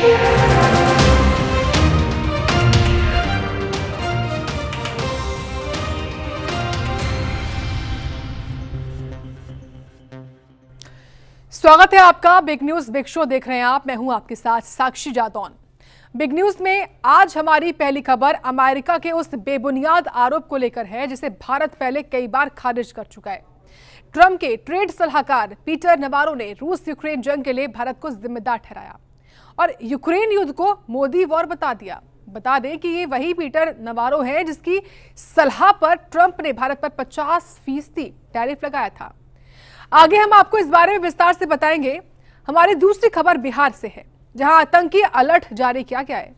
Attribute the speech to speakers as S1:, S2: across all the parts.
S1: स्वागत है आपका बिग न्यूज बिग शो देख रहे हैं आप। मैं हूं आपके साथ साक्षी जादौन। बिग न्यूज में आज हमारी पहली खबर अमेरिका के उस बेबुनियाद आरोप को लेकर है जिसे भारत पहले कई बार खारिज कर चुका है। ट्रंप के ट्रेड सलाहकार पीटर नवारो ने रूस यूक्रेन जंग के लिए भारत को जिम्मेदार ठहराया और यूक्रेन युद्ध को मोदी वॉर बता दिया। बता दें कि ये वही पीटर नवारो है जिसकी सलाह पर ट्रंप ने भारत पर 50% टैरिफ लगाया था। आगे हम आपको इस बारे में विस्तार से बताएंगे। हमारी दूसरी खबर बिहार से है जहां आतंकी अलर्ट जारी किया गया है।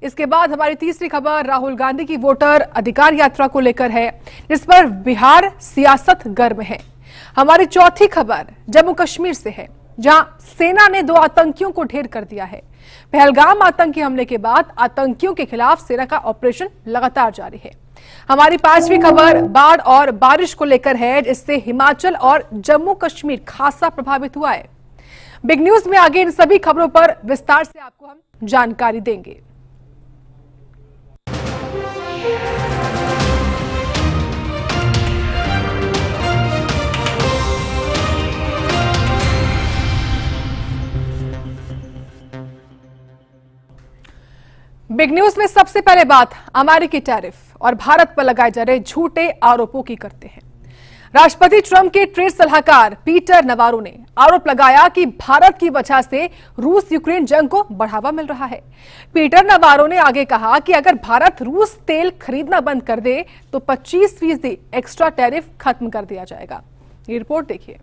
S1: इसके बाद हमारी तीसरी खबर राहुल गांधी की वोटर अधिकार यात्रा को लेकर है जिस पर बिहार सियासत गर्म है। हमारी चौथी खबर जम्मू कश्मीर से है जहां सेना ने 2 आतंकियों को ढेर कर दिया है। पहलगाम आतंकी हमले के बाद आतंकियों के खिलाफ सेना का ऑपरेशन लगातार जारी है। हमारी 5वीं खबर बाढ़ और बारिश को लेकर है जिससे हिमाचल और जम्मू कश्मीर खासा प्रभावित हुआ है। बिग न्यूज में आगे इन सभी खबरों पर विस्तार से आपको हम जानकारी देंगे। बिग न्यूज में सबसे पहले बात अमेरिकी टैरिफ और भारत पर लगाए जा रहे झूठे आरोपों की करते हैं। राष्ट्रपति ट्रंप के ट्रेड सलाहकार पीटर नवारो ने आरोप लगाया कि भारत की वजह से रूस यूक्रेन जंग को बढ़ावा मिल रहा है। पीटर नवारो ने आगे कहा कि अगर भारत रूस तेल खरीदना बंद कर दे तो 25% एक्स्ट्रा टैरिफ खत्म कर दिया जाएगा। ये रिपोर्ट देखिए।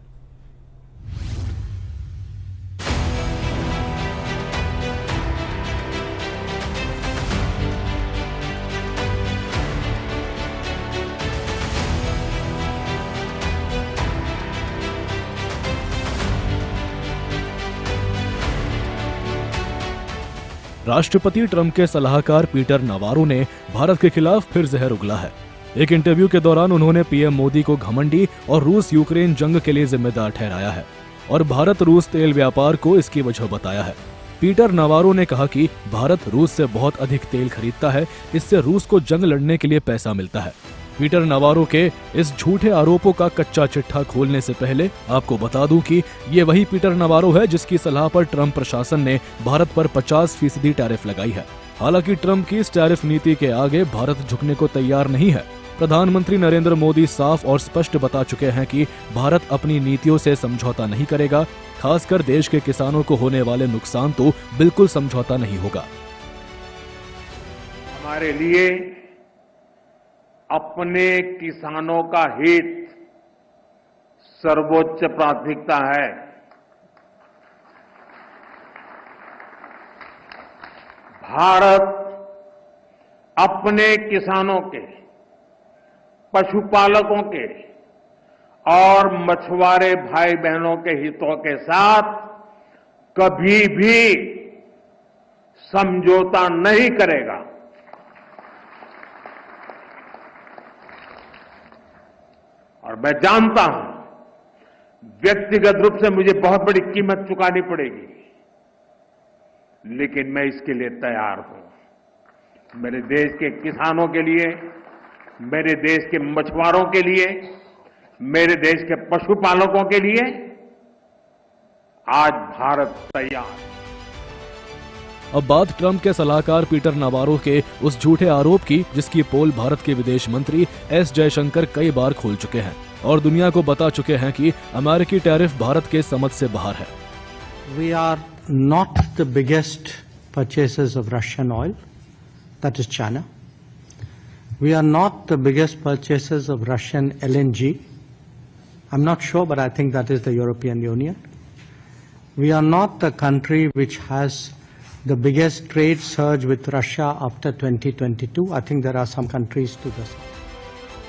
S2: राष्ट्रपति ट्रंप के सलाहकार पीटर नवारो ने भारत के खिलाफ फिर जहर उगला है। एक इंटरव्यू के दौरान उन्होंने पीएम मोदी को घमंडी और रूस यूक्रेन जंग के लिए जिम्मेदार ठहराया है और भारत रूस तेल व्यापार को इसकी वजह बताया है। पीटर नवारो ने कहा कि भारत रूस से बहुत अधिक तेल खरीदता है, इससे रूस को जंग लड़ने के लिए पैसा मिलता है। पीटर नवारो के इस झूठे आरोपों का कच्चा चिट्ठा खोलने से पहले आपको बता दूं कि ये वही पीटर नवारो है जिसकी सलाह पर ट्रंप प्रशासन ने भारत पर 50% टैरिफ लगाई है। हालांकि ट्रंप की इस टैरिफ नीति के आगे भारत झुकने को तैयार नहीं है। प्रधानमंत्री नरेंद्र मोदी साफ और स्पष्ट बता चुके हैं कि भारत अपनी नीतियों से समझौता नहीं करेगा। खासकर देश के किसानों को होने वाले नुकसान तो बिल्कुल समझौता नहीं होगा।
S3: हमारे लिए अपने किसानों का हित सर्वोच्च प्राथमिकता है। भारत अपने किसानों के, पशुपालकों के और मछुआरे भाई बहनों के हितों के साथ कभी भी समझौता नहीं करेगा। और मैं जानता हूं व्यक्तिगत रूप से मुझे बहुत बड़ी कीमत चुकानी पड़ेगी, लेकिन मैं इसके लिए तैयार हूं। मेरे देश के किसानों के लिए, मेरे देश के मछुआरों के लिए, मेरे देश के पशुपालकों के लिए आज भारत तैयार है।
S2: अब बात ट्रंप के सलाहकार पीटर नवारो के उस झूठे आरोप की जिसकी पोल भारत के विदेश मंत्री एस जयशंकर कई बार खोल चुके हैं और दुनिया को बता चुके हैं कि अमेरिकी टैरिफ भारत के समझ से बाहर है।
S4: We are not the biggest purchasers of Russian oil, that is China. We are not the biggest purchasers of Russian LNG. I'm not sure, but I think that is the European Union. We are not the country which has the biggest trade surge with Russia after 2022. I think there are some countries to this.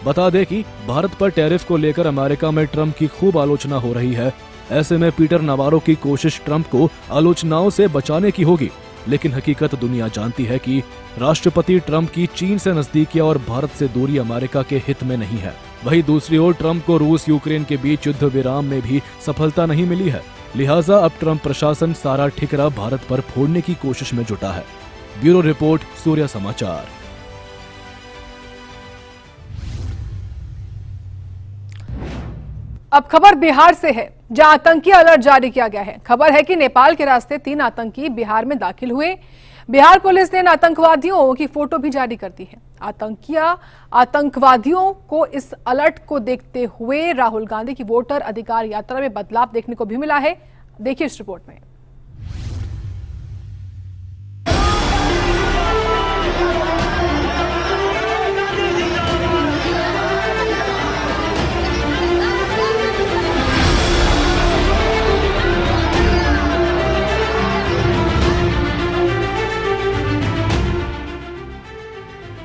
S2: बता दें कि भारत पर tariff को लेकर America में Trump की खूब आलोचना हो रही है। ऐसे में पीटर नवारो की कोशिश ट्रंप को आलोचनाओं से बचाने की होगी, लेकिन हकीकत दुनिया जानती है कि राष्ट्रपति ट्रंप की चीन से नजदीकियां और भारत से दूरी अमेरिका के हित में नहीं है। वहीं दूसरी ओर ट्रंप को रूस यूक्रेन के बीच युद्ध विराम में भी सफलता नहीं मिली है। लिहाजा अब ट्रंप प्रशासन सारा ठिकरा भारत पर फोड़ने की कोशिश में जुटा है। ब्यूरो रिपोर्ट, सूर्य समाचार।
S1: अब खबर बिहार से है, जहां आतंकी अलर्ट जारी किया गया है। खबर है कि नेपाल के रास्ते 3 आतंकी बिहार में दाखिल हुए। बिहार पुलिस ने इन आतंकवादियों की फोटो भी जारी कर दी है। आतंकवादियों को इस अलर्ट को देखते हुए राहुल गांधी की वोटर अधिकार यात्रा में बदलाव देखने को भी मिला है। देखिए इस रिपोर्ट में।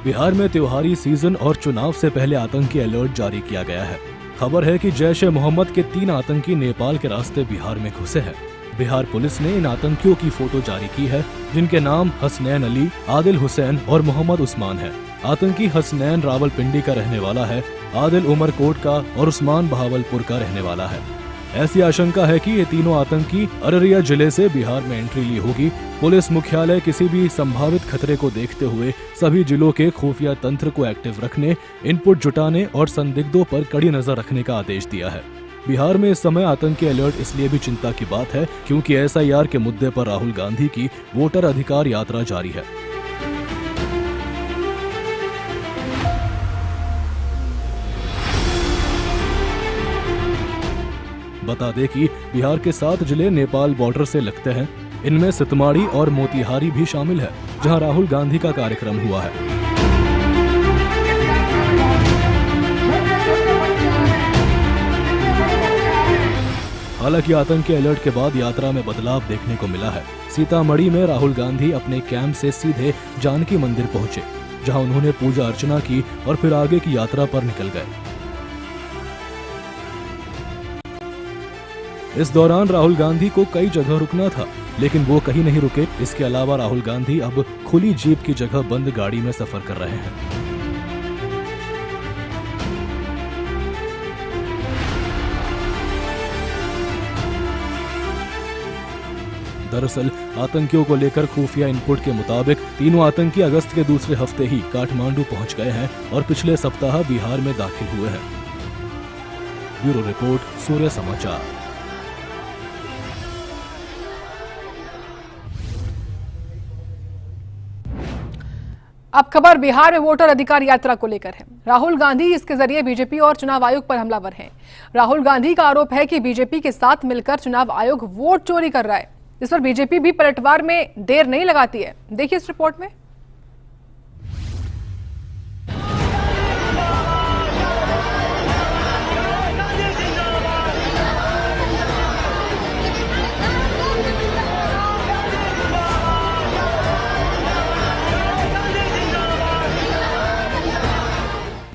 S2: बिहार में त्योहारी सीजन और चुनाव से पहले आतंकी अलर्ट जारी किया गया है। खबर है कि जैश ए मोहम्मद के 3 आतंकी नेपाल के रास्ते बिहार में घुसे हैं। बिहार पुलिस ने इन आतंकियों की फोटो जारी की है, जिनके नाम हसनैन अली, आदिल हुसैन और मोहम्मद उस्मान है। आतंकी हसनैन रावलपिंडी का रहने वाला है, आदिल उमरकोट का और उस्मान बहावलपुर का रहने वाला है। ऐसी आशंका है कि ये तीनों आतंकी अररिया जिले से बिहार में एंट्री ली होगी। पुलिस मुख्यालय किसी भी संभावित खतरे को देखते हुए सभी जिलों के खुफिया तंत्र को एक्टिव रखने, इनपुट जुटाने और संदिग्धों पर कड़ी नजर रखने का आदेश दिया है। बिहार में इस समय आतंकी अलर्ट इसलिए भी चिंता की बात है क्योंकि SIR के मुद्दे पर राहुल गांधी की वोटर अधिकार यात्रा जारी है। बता दें कि बिहार के 7 जिले नेपाल बॉर्डर से लगते हैं। इनमें सीतामढ़ी और मोतिहारी भी शामिल है, जहां राहुल गांधी का कार्यक्रम हुआ है। हालांकि आतंकी अलर्ट के बाद यात्रा में बदलाव देखने को मिला है। सीतामढ़ी में राहुल गांधी अपने कैंप से सीधे जानकी मंदिर पहुंचे, जहां उन्होंने पूजा अर्चना की और फिर आगे की यात्रा पर निकल गए। इस दौरान राहुल गांधी को कई जगह रुकना था, लेकिन वो कहीं नहीं रुके। इसके अलावा राहुल गांधी अब खुली जीप की जगह बंद गाड़ी में सफर कर रहे हैं। दरअसल आतंकियों को लेकर खुफिया इनपुट के मुताबिक तीनों आतंकी अगस्त के दूसरे हफ्ते ही काठमांडू पहुंच गए हैं और पिछले सप्ताह बिहार में दाखिल हुए हैं। ब्यूरो रिपोर्ट, सूर्य समाचार।
S1: अब खबर बिहार में वोटर अधिकार यात्रा को लेकर है। राहुल गांधी इसके जरिए बीजेपी और चुनाव आयोग पर हमलावर हैं। राहुल गांधी का आरोप है कि बीजेपी के साथ मिलकर चुनाव आयोग वोट चोरी कर रहा है। इस पर बीजेपी भी पलटवार में देर नहीं लगाती है। देखिए इस रिपोर्ट में।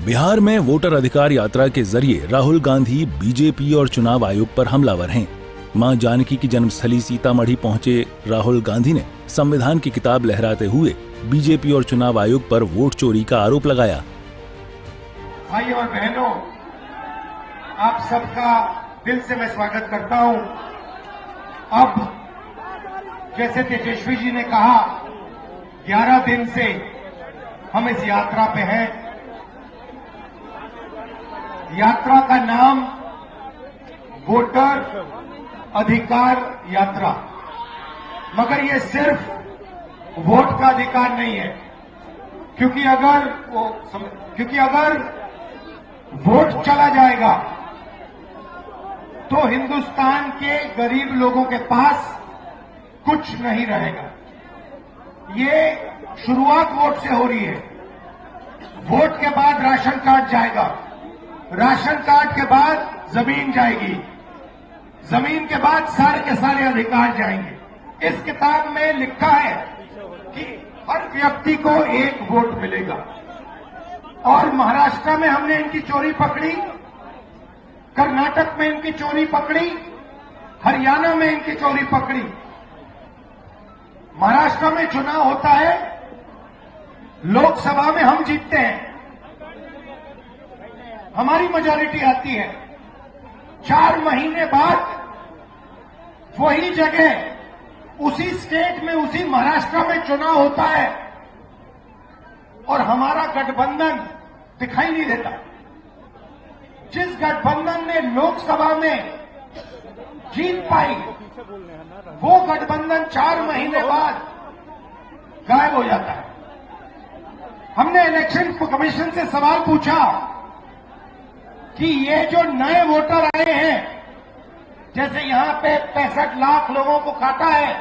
S5: बिहार में वोटर अधिकार यात्रा के जरिए राहुल गांधी बीजेपी और चुनाव आयोग पर हमलावर हैं। मां जानकी की जन्मस्थली सीतामढ़ी पहुंचे राहुल गांधी ने संविधान की किताब लहराते हुए बीजेपी और चुनाव आयोग पर वोट चोरी का आरोप लगाया।
S6: भाई और बहनों, आप सबका दिल से मैं स्वागत करता हूं। अब जैसे तेजस्वी जी ने कहा, 11 दिन से हम इस यात्रा पे हैं। यात्रा का नाम वोटर अधिकार यात्रा, मगर ये सिर्फ वोट का अधिकार नहीं है, क्योंकि अगर वोट चला जाएगा तो हिंदुस्तान के गरीब लोगों के पास कुछ नहीं रहेगा। ये शुरुआत वोट से हो रही है। वोट के बाद राशन कार्ड जाएगा, राशन कार्ड के बाद जमीन जाएगी, जमीन के बाद सारे के सारे अधिकार जाएंगे। इस किताब में लिखा है कि हर व्यक्ति को एक वोट मिलेगा। और महाराष्ट्र में हमने इनकी चोरी पकड़ी, कर्नाटक में इनकी चोरी पकड़ी, हरियाणा में इनकी चोरी पकड़ी। महाराष्ट्र में चुनाव होता है, लोकसभा में हम जीतते हैं, हमारी मेजॉरिटी आती है। 4 महीने बाद वही जगह उसी स्टेट में, उसी महाराष्ट्र में चुनाव होता है और हमारा गठबंधन दिखाई नहीं देता। जिस गठबंधन ने लोकसभा में जीत पाई, वो गठबंधन 4 महीने बाद गायब हो जाता है। हमने इलेक्शन कमीशन से सवाल पूछा कि ये जो नए वोटर आए हैं, जैसे यहां पे 65 लाख लोगों को काटा है,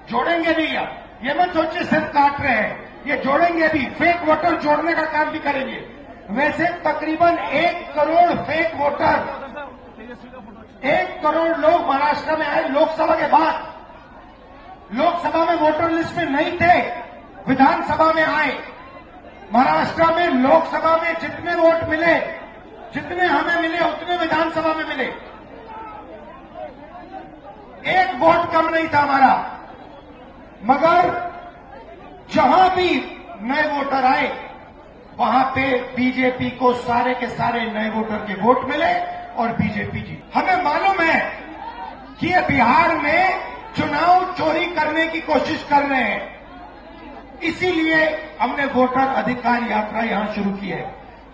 S6: जोड़ेंगे भी या ये मत सोचिए सिर्फ काट रहे हैं, ये जोड़ेंगे भी, फेक वोटर जोड़ने का काम भी करेंगे। वैसे तकरीबन 1 करोड़ फेक वोटर, 1 करोड़ लोग महाराष्ट्र में आए लोकसभा के बाद। लोकसभा में वोटर लिस्ट में नहीं थे, विधानसभा में आए। महाराष्ट्र में लोकसभा में जितने वोट मिले, जितने हमें मिले, उतने विधानसभा में मिले। 1 वोट कम नहीं था हमारा। मगर जहां भी नए वोटर आए, वहां पे बीजेपी को सारे के सारे नए वोटर के वोट मिले और बीजेपी जी। हमें मालूम है कि ये बिहार में चुनाव चोरी करने की कोशिश कर रहे हैं, इसीलिए हमने वोटर अधिकार यात्रा यहां शुरू की है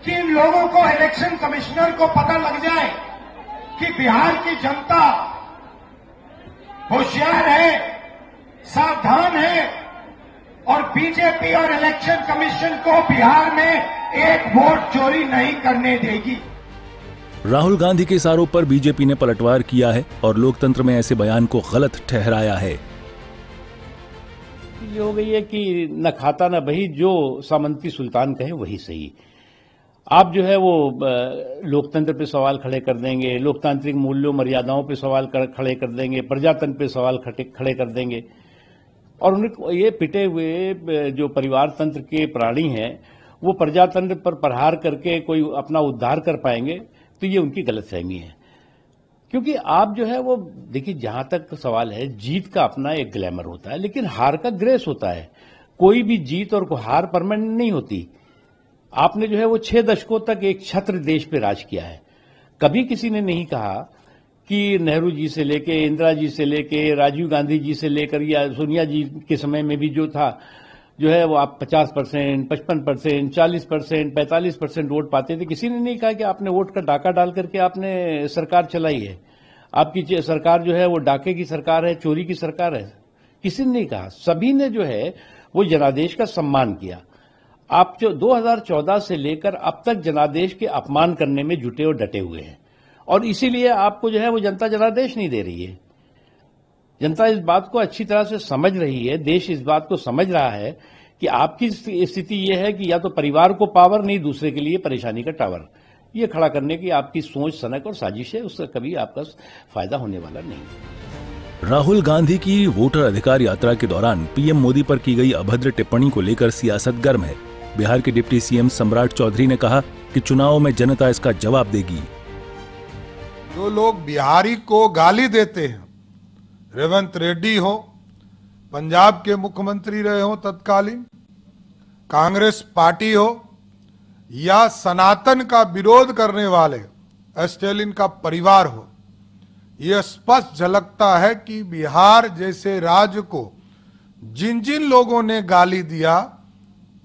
S6: कि इन लोगों को, इलेक्शन कमिश्नर को पता लग जाए कि बिहार की जनता होशियार है, सावधान है और बीजेपी और इलेक्शन कमीशन को बिहार में 1 वोट चोरी नहीं करने देगी।
S5: राहुल गांधी के इस आरोप पर बीजेपी ने पलटवार किया है और लोकतंत्र में ऐसे बयान को गलत ठहराया है।
S7: ये हो गई है कि न खाता न बही, जो सामंती सुल्तान कहे वही सही। आप जो है वो लोकतंत्र पे सवाल खड़े कर देंगे, लोकतांत्रिक मूल्यों मर्यादाओं पे सवाल खड़े कर देंगे, प्रजातंत्र पे सवाल खड़े कर देंगे और उन्हें ये पिटे हुए जो परिवार तंत्र के प्राणी हैं वो प्रजातंत्र पर प्रहार करके कोई अपना उद्धार कर पाएंगे, तो ये उनकी गलतफहमी है। क्योंकि आप जो है वो देखिए, जहां तक सवाल है, जीत का अपना एक ग्लैमर होता है, लेकिन हार का ग्रेस होता है। कोई भी जीत और हार परमानेंट नहीं होती। आपने जो है वो 6 दशकों तक एक छत्र देश पे राज किया है। कभी किसी ने नहीं कहा कि नेहरू जी से लेके, इंदिरा जी से लेके, राजीव गांधी जी से लेकर या सोनिया जी के समय में भी जो था, जो है वो आप 50%, 55%, 40%, 45% वोट पाते थे। किसी ने नहीं कहा कि आपने वोट का डाका डाल करके आपने सरकार चलाई है, आपकी सरकार जो है वो डाके की सरकार है, चोरी की सरकार है। किसी ने नहीं कहा। सभी ने जो है वो जनादेश का सम्मान किया। आप जो 2014 से लेकर अब तक जनादेश के अपमान करने में जुटे और डटे हुए हैं और इसीलिए आपको जो है वो जनता जनादेश नहीं दे रही है। जनता इस बात को अच्छी तरह से समझ रही है, देश इस बात को समझ रहा है कि आपकी स्थिति यह है कि या तो परिवार को पावर, नहीं दूसरे के लिए परेशानी का टावर। ये खड़ा करने की आपकी सोच, सनक और साजिश है, उसका कभी आपका फायदा होने वाला नहीं।
S5: राहुल गांधी की वोटर अधिकार यात्रा के दौरान पीएम मोदी पर की गई अभद्र टिप्पणी को लेकर सियासत गर्म है। बिहार के डिप्टी सीएम सम्राट चौधरी ने कहा कि चुनाव में जनता इसका जवाब देगी।
S8: जो लोग बिहारी को गाली देते हैं, रेवंत रेड्डी हो, पंजाब के मुख्यमंत्री रहे हो तत्कालीन, कांग्रेस पार्टी हो या सनातन का विरोध करने वाले स्टालिन का परिवार हो, यह स्पष्ट झलकता है कि बिहार जैसे राज्य को जिन जिन लोगों ने गाली दिया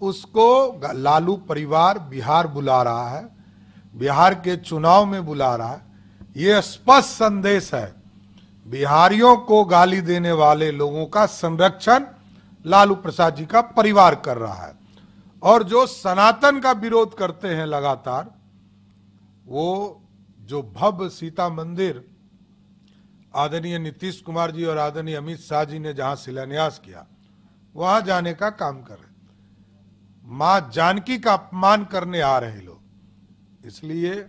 S8: उसको लालू परिवार बिहार बुला रहा है, बिहार के चुनाव में बुला रहा है। यह स्पष्ट संदेश है, बिहारियों को गाली देने वाले लोगों का संरक्षण लालू प्रसाद जी का परिवार कर रहा है और जो सनातन का विरोध करते हैं लगातार, वो जो भव्य सीता मंदिर आदरणीय नीतीश कुमार जी और आदरणीय अमित शाह जी ने जहां शिलान्यास किया, वहां जाने का काम कर रहे, मां जानकी का अपमान करने आ रहे लोग। इसलिए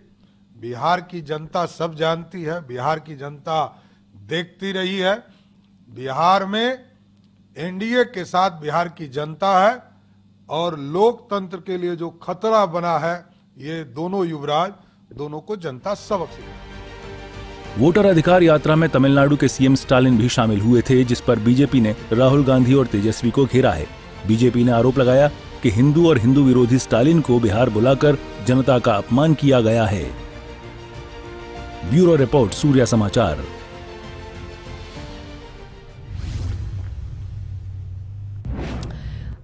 S8: बिहार की जनता सब जानती है, बिहार की जनता देखती रही है। बिहार में एनडीए के साथ बिहार की जनता है और लोकतंत्र के लिए जो खतरा बना है, ये दोनों युवराज, दोनों को जनता सबक सिखाएगी।
S5: वोटर अधिकार यात्रा में तमिलनाडु के सीएम स्टालिन भी शामिल हुए थे, जिस पर बीजेपी ने राहुल गांधी और तेजस्वी को घेरा है। बीजेपी ने आरोप लगाया कि हिंदू और हिंदू विरोधी स्टालिन को बिहार बुलाकर जनता का अपमान किया गया है। ब्यूरो रिपोर्ट, सूर्या समाचार।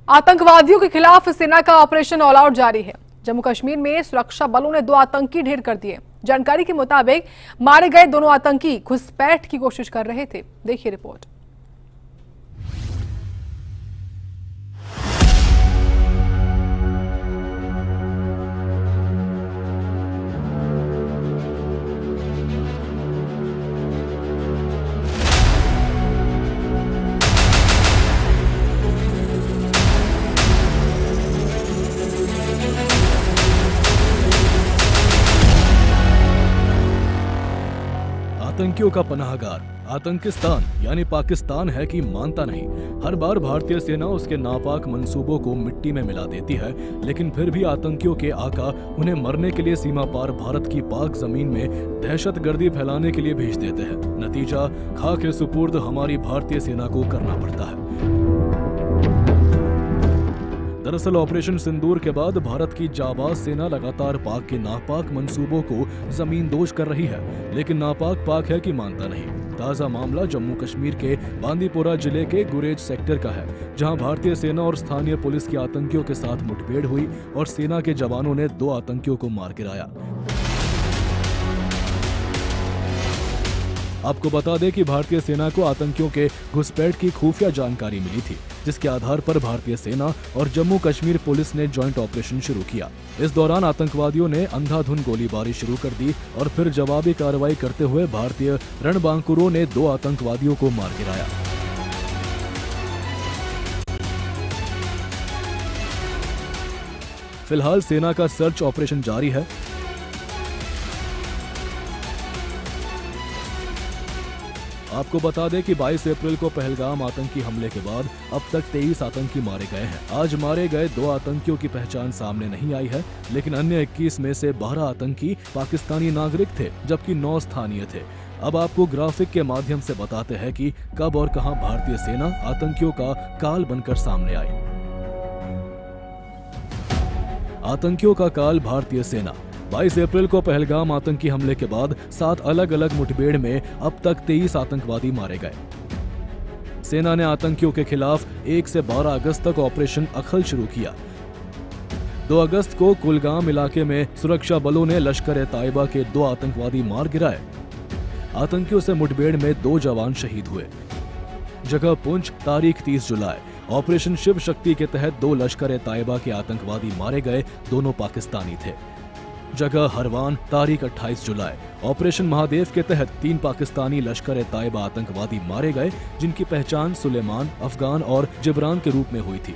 S1: आतंकवादियों के खिलाफ सेना का ऑपरेशन ऑल आउट जारी है। जम्मू कश्मीर में सुरक्षा बलों ने 2 आतंकी ढेर कर दिए। जानकारी के मुताबिक मारे गए दोनों आतंकी घुसपैठ की कोशिश कर रहे थे। देखिए रिपोर्ट।
S2: आतंकियों का पनाहगार आतंकिस्तान यानी पाकिस्तान है कि मानता नहीं। हर बार भारतीय सेना उसके नापाक मंसूबों को मिट्टी में मिला देती है, लेकिन फिर भी आतंकियों के आका उन्हें मरने के लिए सीमा पार भारत की पाक जमीन में दहशतगर्दी फैलाने के लिए भेज देते हैं। नतीजा खाके सुपुर्द हमारी भारतीय सेना को करना पड़ता है। दरअसल ऑपरेशन सिंदूर के बाद भारत की जाबाज सेना लगातार पाक के नापाक मंसूबों को जमींदोज कर रही है, लेकिन नापाक पाक है कि मानता नहीं। ताजा मामला जम्मू कश्मीर के बांदीपोरा जिले के गुरेज सेक्टर का है, जहां भारतीय सेना और स्थानीय पुलिस की आतंकियों के साथ मुठभेड़ हुई और सेना के जवानों ने 2 आतंकियों को मार गिराया। आपको बता दें कि भारतीय सेना को आतंकियों के घुसपैठ की खुफिया जानकारी मिली थी, जिसके आधार पर भारतीय सेना और जम्मू कश्मीर पुलिस ने जॉइंट ऑपरेशन शुरू किया। इस दौरान आतंकवादियों ने अंधाधुंध गोलीबारी शुरू कर दी और फिर जवाबी कार्रवाई करते हुए भारतीय रणबांकुरों ने 2 आतंकवादियों को मार गिराया। फिलहाल सेना का सर्च ऑपरेशन जारी है। आपको बता दें कि 22 अप्रैल को पहलगाम आतंकी हमले के बाद अब तक 23 आतंकी मारे गए हैं। आज मारे गए 2 आतंकियों की पहचान सामने नहीं आई है, लेकिन अन्य 21 में से 12 आतंकी पाकिस्तानी नागरिक थे, जबकि 9 स्थानीय थे। अब आपको ग्राफिक के माध्यम से बताते हैं कि कब और कहां भारतीय सेना आतंकियों का काल बनकर सामने आई। आतंकियों का काल भारतीय सेना। 22 अप्रैल को पहलगाम आतंकी हमले के बाद 7 अलग अलग मुठभेड़ में अब तक 23 आतंकवादी मारे गए। सेना ने आतंकियों के खिलाफ 1 से 12 अगस्त तक ऑपरेशन अखल शुरू किया। 2 अगस्त को कुलगाम इलाके में सुरक्षा बलों ने लश्कर-ए-तायबा के 2 आतंकवादी मार गिराए। आतंकियों से मुठभेड़ में 2 जवान शहीद हुए। जगह पुंछ, तारीख 30 जुलाई। ऑपरेशन शिव शक्ति के तहत 2 लश्कर-ए-तायबा के आतंकवादी मारे गए, दोनों पाकिस्तानी थे। जगह हरवान, तारीख 28 जुलाई। ऑपरेशन महादेव के तहत 3 पाकिस्तानी लश्कर-ए-तायबा आतंकवादी मारे गए, जिनकी पहचान सुलेमान, अफगान और जिब्रान के रूप में हुई थी।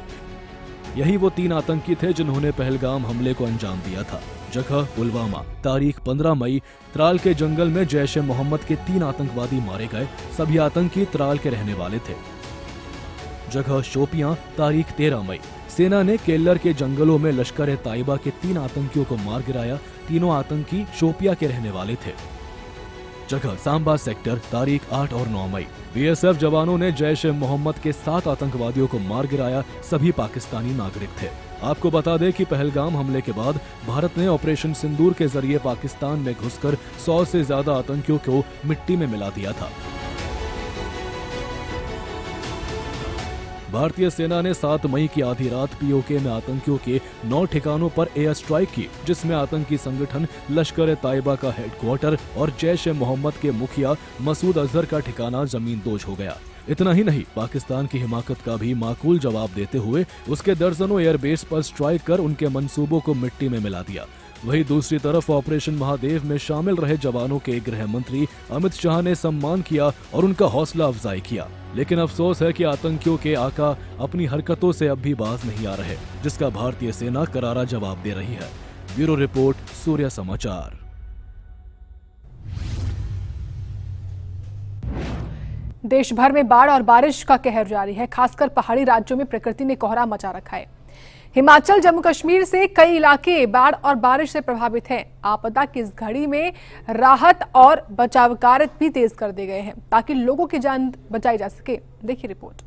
S2: यही वो 3 आतंकी थे जिन्होंने पहलगाम हमले को अंजाम दिया था। जगह पुलवामा, तारीख 15 मई। त्राल के जंगल में जैश ए मोहम्मद के 3 आतंकवादी मारे गए, सभी आतंकी त्राल के रहने वाले थे। जगह शोपियां, तारीख 13 मई। सेना ने केल्लर के जंगलों में लश्कर-ए-तायबा के 3 आतंकियों को मार गिराया, तीनों आतंकी शोपिया के रहने वाले थे। जगह सांबा सेक्टर, तारीख 8 और 9 मई। बीएसएफ जवानों ने जैश ए मोहम्मद के 7 आतंकवादियों को मार गिराया, सभी पाकिस्तानी नागरिक थे। आपको बता दें कि पहलगाम हमले के बाद भारत ने ऑपरेशन सिंदूर के जरिए पाकिस्तान में घुसकर 100 से ज्यादा आतंकियों को मिट्टी में मिला दिया था। भारतीय सेना ने 7 मई की आधी रात पीओके में आतंकियों के 9 ठिकानों पर एयर स्ट्राइक की, जिसमें आतंकी संगठन लश्कर-ए-तायबा का हेडक्वार्टर और जैश ए मोहम्मद के मुखिया मसूद अजहर का ठिकाना जमींदोज हो गया। इतना ही नहीं, पाकिस्तान की हिमाकत का भी माकूल जवाब देते हुए उसके दर्जनों एयरबेस पर स्ट्राइक कर उनके मंसूबों को मिट्टी में मिला दिया। वहीं दूसरी तरफ ऑपरेशन महादेव में शामिल रहे जवानों के गृह मंत्री अमित शाह ने सम्मान किया और उनका हौसला अफजाई किया। लेकिन अफसोस है कि आतंकियों के आका अपनी हरकतों से अब भी बाज नहीं आ रहे, जिसका भारतीय सेना करारा जवाब दे रही है। ब्यूरो रिपोर्ट, सूर्य समाचार।
S1: देश भर में बाढ़ और बारिश का कहर जारी है। खासकर पहाड़ी राज्यों में प्रकृति ने कोहरा मचा रखा है। हिमाचल, जम्मू कश्मीर से कई इलाके बाढ़ और बारिश से प्रभावित हैं। आपदा की इस घड़ी में राहत और बचाव कार्य भी तेज कर दिए गए हैं, ताकि लोगों की जान बचाई जा सके। देखिए रिपोर्ट।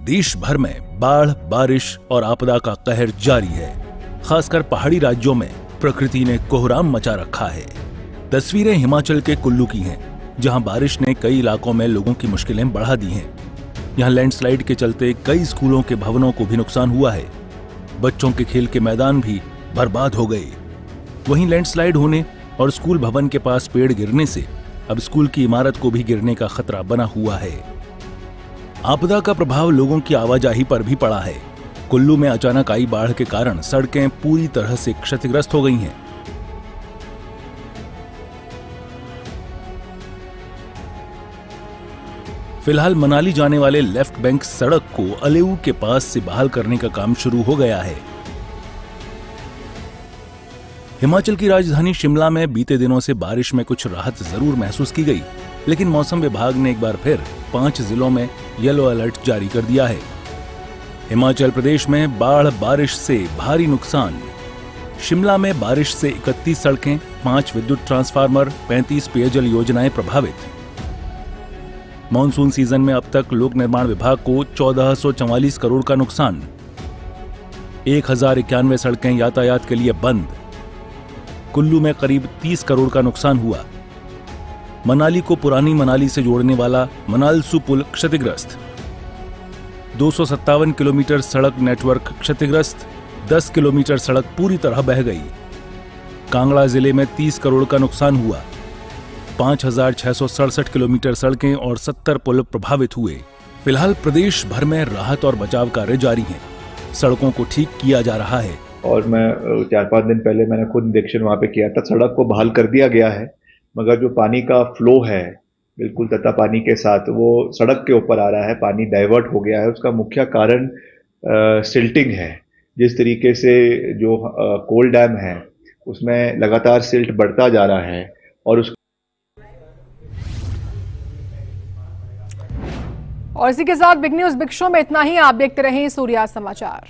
S5: देश भर में बाढ़, बारिश और आपदा का कहर जारी है। खासकर पहाड़ी राज्यों में प्रकृति ने कोहराम मचा रखा है। तस्वीरें हिमाचल के कुल्लू की हैं, जहां बारिश ने कई इलाकों में लोगों की मुश्किलें बढ़ा दी हैं। यहां लैंडस्लाइड के चलते कई स्कूलों के भवनों को भी नुकसान हुआ है। बच्चों के खेल के मैदान भी बर्बाद हो गए। वहीं लैंडस्लाइड होने और स्कूल भवन के पास पेड़ गिरने से अब स्कूल की इमारत को भी गिरने का खतरा बना हुआ है। आपदा का प्रभाव लोगों की आवाजाही पर भी पड़ा है। कुल्लू में अचानक आई बाढ़ के कारण सड़कें पूरी तरह से क्षतिग्रस्त हो गई हैं। फिलहाल मनाली जाने वाले लेफ्ट बैंक सड़क को अलेऊ के पास से बहाल करने का काम शुरू हो गया है। हिमाचल की राजधानी शिमला में बीते दिनों से बारिश में कुछ राहत जरूर महसूस की गई, लेकिन मौसम विभाग ने एक बार फिर 5 जिलों में येलो अलर्ट जारी कर दिया है। हिमाचल प्रदेश में बाढ़ बारिश से भारी नुकसान। शिमला में बारिश से 31 सड़कें, 5 विद्युत ट्रांसफार्मर, 35 पेयजल योजनाएं प्रभावित। मॉनसून सीजन में अब तक लोक निर्माण विभाग को 1444 करोड़ का नुकसान। 1091 सड़कें यातायात के लिए बंद। कुल्लू में करीब 30 करोड़ का नुकसान हुआ। मनाली को पुरानी मनाली से जोड़ने वाला मनालसू पुल क्षतिग्रस्त। 257 किलोमीटर सड़क नेटवर्क क्षतिग्रस्त। 10 किलोमीटर सड़क पूरी तरह बह गई। कांगड़ा जिले में 30 करोड़ का नुकसान हुआ। 5667 किलोमीटर सड़कें और 70 पुल प्रभावित हुए। फिलहाल प्रदेश भर में राहत और बचाव कार्य जारी हैं। सड़कों को ठीक किया जा रहा है।
S9: और मैं 4-5 दिन पहले मैंने खुद निरीक्षण वहां पे किया था। सड़क को बहाल कर दिया गया है, मगर जो पानी का फ्लो है बिल्कुल तत्ता पानी के साथ वो सड़क के ऊपर आ रहा है, पानी डाइवर्ट हो गया है। उसका मुख्य कारण सिल्टिंग है। जिस तरीके से जो कोल डैम है उसमें लगातार सिल्ट बढ़ता जा रहा है और
S1: इसी के साथ बिग न्यूज बिग शो में इतना ही। आप देखते रहें सूर्या समाचार।